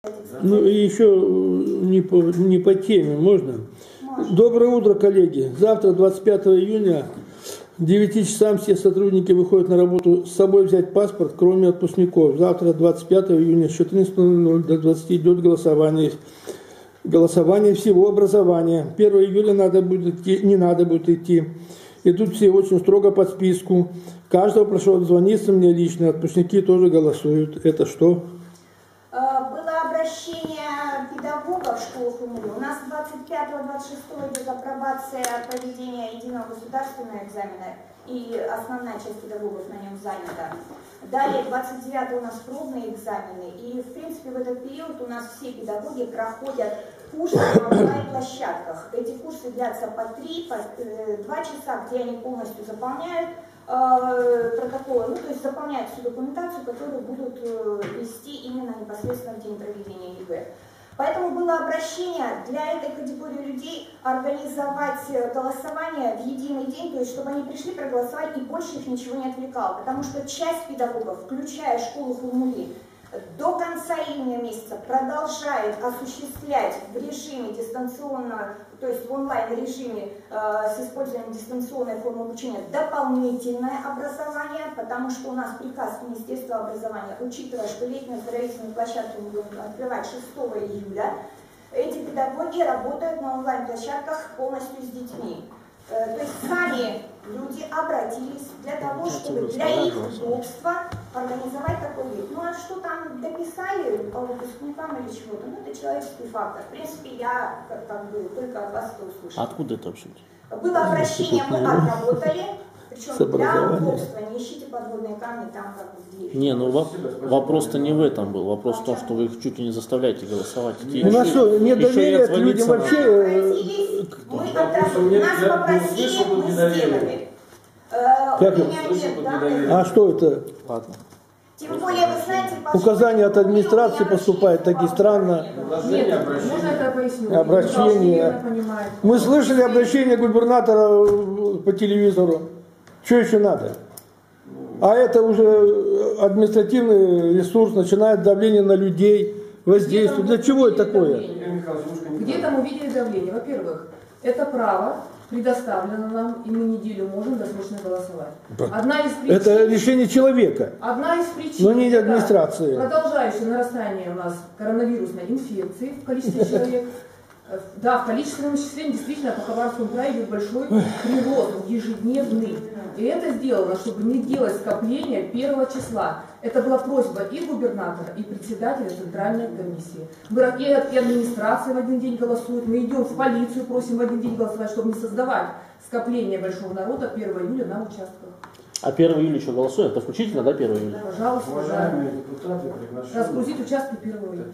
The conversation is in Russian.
Ну и еще не по теме, можно? Доброе утро, коллеги. Завтра, 25 июня, к 9 часам все сотрудники выходят на работу с собой взять паспорт, кроме отпускников. Завтра, 25 июня, с 14:00 до 20 идет голосование. Голосование всего образования. 1 июля не надо будет идти. Идут все очень строго по списку. Каждого прошу обзвониться мне лично. Отпускники тоже голосуют. Это что? Было обращение педагогов школы ФМУ. У нас 25-26 идет апробация проведения единого государственного экзамена, и основная часть педагогов на нем занята. Далее 29 у нас пробные экзамены, и в принципе в этот период у нас все педагоги проходят курсы на онлайн-площадках. Эти курсы длятся по 2 часа, где они полностью заполняют протоколы, то есть заполняют всю документацию, которую будут вести именно непосредственно в день проведения ЕГЭ. Поэтому было обращение для этой категории людей организовать голосование в единый день, то есть чтобы они пришли проголосовать и больше их ничего не отвлекало, потому что часть педагогов, включая школу ФМУ, до конца июня месяца продолжает осуществлять в режиме дистанционного, то есть в онлайн-режиме с использованием дистанционной формы обучения дополнительное образование, потому что у нас приказ Министерства образования, учитывая, что летние оздоровительные площадки мы будем открывать 6 июля, эти педагоги работают на онлайн-площадках полностью с детьми. То есть сами люди обратились для того, чтобы для их удобства организовать такой вид. Ну а что там дописали по выпускникам или чего-то, ну это человеческий фактор. В принципе, я как бы только от вас это услышала. Откуда это вообще? Было обращение, мы отработали, причем для удобства. Не ищите подводные камни там как бы в дверь. Не, ну вопрос-то не в этом был. Вопрос в том, что вы их чуть ли не заставляете голосовать. У нас что, нет доверия к людям вообще? Нас попросили, мы сделали. А что это? Ладно. Тем более, вы знаете, указания от администрации поступают такие странно. Нет, можно это пояснить? Обращение. Мы слышали обращение губернатора по телевизору. Что еще надо? А это уже административный ресурс, начинает давление на людей, воздействие. Для чего это такое? Где там увидели давление? Во-первых, это право предоставлено нам, и мы неделю можем досрочно голосовать. Одна из причин, это решение человека, одна из причин, но не администрации. Продолжающее нарастание у нас коронавирусной инфекции в количестве человек. Да, в количественном исчислении действительно по Хабаровскому краю идет большой прирост ежедневный. И это сделано, чтобы не делать скопления 1 числа. Это была просьба и губернатора, и председателя Центральной комиссии. И администрация в один день голосует. Мы идем в полицию, просим в один день голосовать, чтобы не создавать скопление большого народа 1 июля на участках. А 1 июля еще голосуем? Это включительно, да, 1 июля? Пожалуйста, да. Разгрузить участки 1 июля.